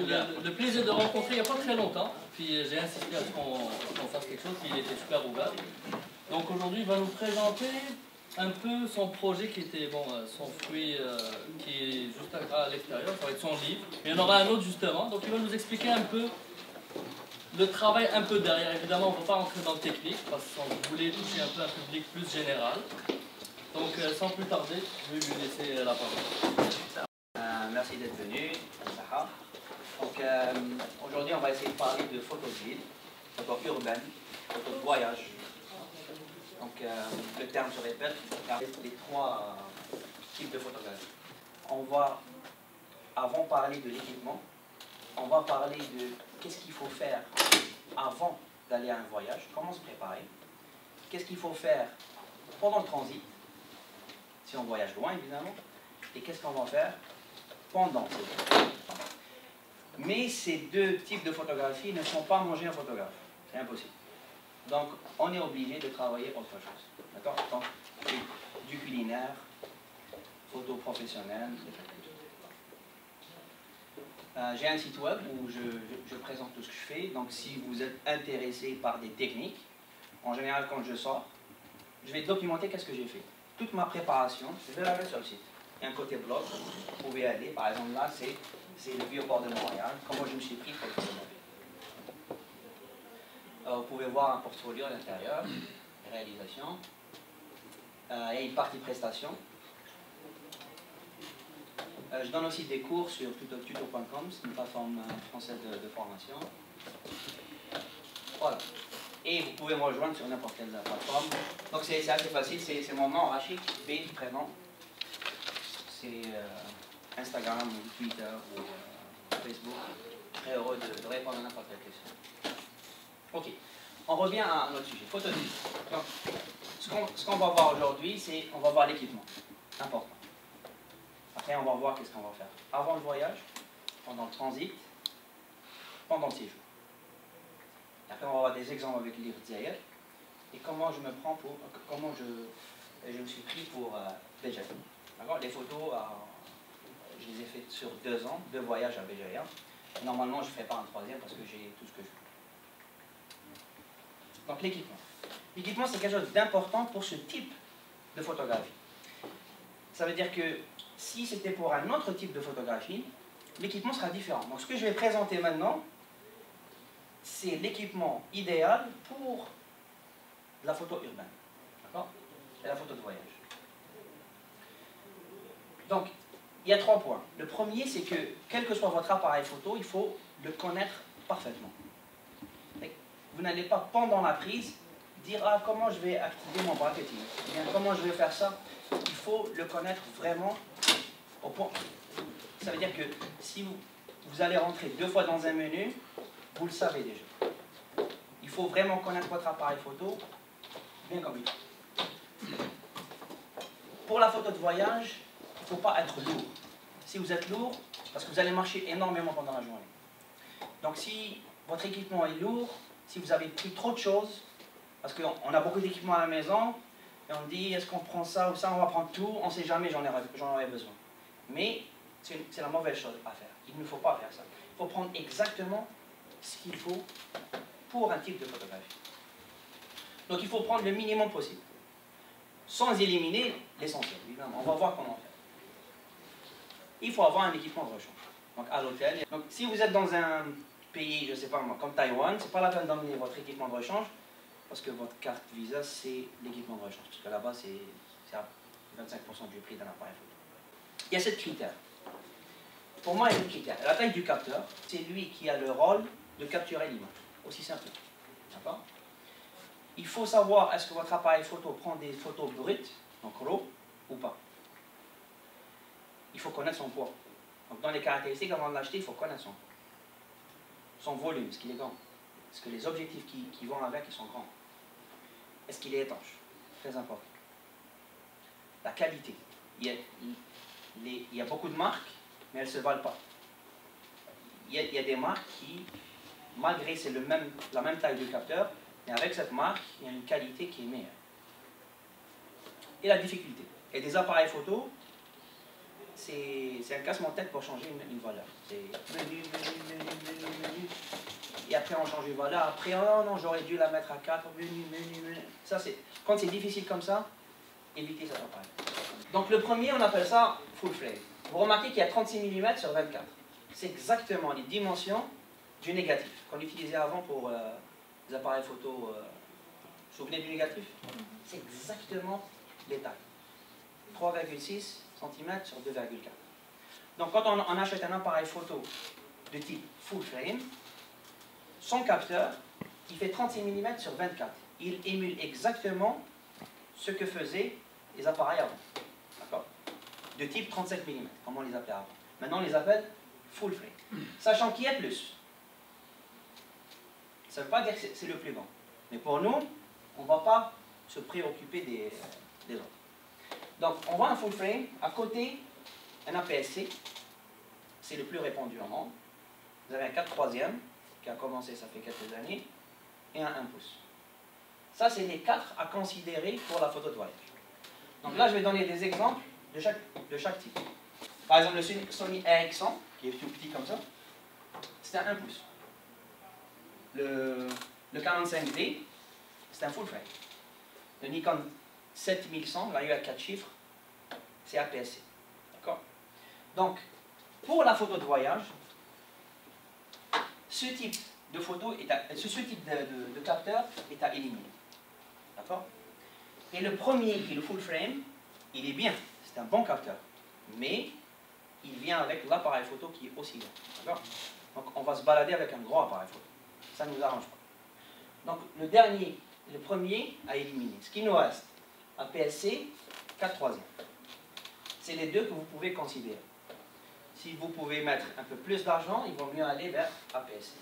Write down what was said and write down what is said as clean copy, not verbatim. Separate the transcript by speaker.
Speaker 1: le plaisir de rencontrer il n'y a pas très longtemps. Puis j'ai insisté à ce qu'on fasse quelque chose, puis il était super ouvert. Donc aujourd'hui, il va nous présenter un peu son projet qui était, bon, son fruit qui est juste à l'extérieur, ça va être son livre. Mais il y en aura un autre justement, donc il va nous expliquer un peu le travail un peu derrière. Évidemment, on ne va pas rentrer dans le technique, parce qu'on voulait toucher un peu un public plus général. Donc sans plus tarder, je vais lui laisser la parole.
Speaker 2: Merci d'être venu, Saha. Donc aujourd'hui, on va essayer de parler de photos de ville, photos urbaines, photos de voyage. Donc le terme se répète, les trois types de photographie. On va, avant de parler de l'équipement, on va parler de qu'est-ce qu'il faut faire avant d'aller à un voyage, comment se préparer, qu'est-ce qu'il faut faire pendant le transit, si on voyage loin évidemment, et qu'est-ce qu'on va faire pendant ce voyage. Mais ces deux types de photographie ne sont pas mangés en photographe, c'est impossible. Donc on est obligé de travailler autre chose. D'accord? Donc du culinaire, photo professionnelle, j'ai un site web où je présente tout ce que je fais. Donc si vous êtes intéressé par des techniques, en général quand je sors, je vais documenter qu'est-ce que j'ai fait. Toute ma préparation, je vais la mettre sur le site. Il y a un côté blog, vous pouvez aller, par exemple là c'est le vieux port de Montréal, comment je me suis pris pour le photographe. Vous pouvez voir un portfolio à l'intérieur, réalisation. Il y a une partie prestation. Je donne aussi des cours sur tuto.com, c'est une plateforme française de formation. Voilà. Et vous pouvez me rejoindre sur n'importe quelle plateforme. Donc c'est assez facile, c'est mon nom, Rachid, B, prénom. C'est Instagram ou Twitter ou Facebook. Très heureux de répondre à n'importe quelle question. Ok, on revient à notre sujet, photo de ville. Donc, ce qu'on va voir aujourd'hui, c'est on va voir l'équipement. Important. Après, on va voir qu'est-ce qu'on va faire avant le voyage, pendant le transit, pendant le séjour. Après, on va voir des exemples avec le livre d'Yair et comment je me prends pour, comment je me suis pris pour Béjaïa. D'accord? Les photos, je les ai faites sur 2 ans, 2 voyages à Béjaïa. Normalement, je ne ferai pas un troisième parce que j'ai tout ce que je veux. Donc, l'équipement. L'équipement, c'est quelque chose d'important pour ce type de photographie. Ça veut dire que si c'était pour un autre type de photographie, l'équipement sera différent. Donc ce que je vais présenter maintenant, c'est l'équipement idéal pour la photo urbaine. D'accord? Et la photo de voyage. Donc, il y a 3 points. Le premier, c'est que, quel que soit votre appareil photo, il faut le connaître parfaitement. Vous n'allez pas, pendant la prise, dire « Ah, comment je vais activer mon bracketing ?» ou bien « Comment je vais faire ça ?» Il faut le connaître vraiment au point. Ça veut dire que si vous allez rentrer 2 fois dans un menu, vous le savez déjà. Il faut vraiment connaître votre appareil photo bien comme il faut. Pour la photo de voyage, il ne faut pas être lourd. Si vous êtes lourd, parce que vous allez marcher énormément pendant la journée. Donc si votre équipement est lourd, si vous avez pris trop de choses, parce qu'on a beaucoup d'équipements à la maison, et on dit, est-ce qu'on prend ça ou ça, on va prendre tout, on ne sait jamais, j'en aurai besoin. Mais c'est la mauvaise chose à faire. Il ne faut pas faire ça. Il faut prendre exactement ce qu'il faut pour un type de photographie. Donc il faut prendre le minimum possible, sans éliminer l'essentiel, évidemment. On va voir comment faire. Il faut avoir un équipement de rechange. Donc à l'hôtel. Donc si vous êtes dans un pays, je ne sais pas moi, comme Taïwan, ce n'est pas la peine d'emmener votre équipement de rechange, parce que votre carte Visa, c'est l'équipement de rechange. Parce que là-bas, c'est à 25% du prix d'un appareil photo. Il y a 7 critères. Pour moi, il y a 2 critères. La taille du capteur, c'est lui qui a le rôle de capturer l'image. Aussi simple. D'accord? Il faut savoir, est-ce que votre appareil photo prend des photos brutes, donc RAW, ou pas. Il faut connaître son poids. Donc dans les caractéristiques, avant de l'acheter, il faut connaître son volume, est-ce qu'il est grand. Est-ce que les objectifs qui vont avec, ils sont grands. Est-ce qu'il est étanche? Très important. La qualité. Il y a beaucoup de marques, mais elles ne se valent pas. Il y a des marques qui, malgré c'est la même taille de capteur, mais avec cette marque, il y a une qualité qui est meilleure. Et la difficulté. Et des appareils photo, c'est un casse-tête pour changer une valeur. C'est menu, menu, et après on change une valeur. Après, oh non, j'aurais dû la mettre à 4, menu. Ça, c'est, quand c'est difficile comme ça, évitez cet appareil. Donc le premier, on appelle ça full frame. Vous remarquez qu'il y a 36 mm sur 24. C'est exactement les dimensions du négatif qu'on utilisait avant pour les appareils photo. Vous vous souvenez du négatif? C'est exactement les tailles. 3,6 cm sur 2,4. Donc quand on achète un appareil photo de type full frame, son capteur, il fait 36 mm sur 24. Il émule exactement ce que faisaient les appareils avant. D'accord? De type 35 mm, comme on les appelait avant. Maintenant, on les appelle full frame. Sachant qu'il y a plus. Ça ne veut pas dire que c'est le plus grand. Mais pour nous, on ne va pas se préoccuper des autres. Donc, on voit un full frame. À côté, un APS-C. C'est le plus répandu en monde. Vous avez un 4/3 qui a commencé, ça fait quelques années, et un 1 pouce. Ça, c'est les 4 à considérer pour la photo de voyage. Donc là, je vais donner des exemples de chaque type. Par exemple, le Sony RX100, qui est tout petit comme ça, c'est un 1 pouce. Le Canon 5D, c'est un full frame. Le Nikon 7100, là il y a 4 chiffres, c'est APS-C. D'accord? Donc, pour la photo de voyage, ce type de photo, ce type de capteur est à éliminer. D'accord? Et le premier, qui est le full frame, il est bien, c'est un bon capteur. Mais il vient avec l'appareil photo qui est aussi grand. D'accord? Donc on va se balader avec un gros appareil photo. Ça ne nous arrange pas. Donc le premier à éliminer. Ce qui nous reste, APS-C, 4/3. C'est les deux que vous pouvez considérer. Si vous pouvez mettre un peu plus d'argent, il vaut mieux aller vers APS-C.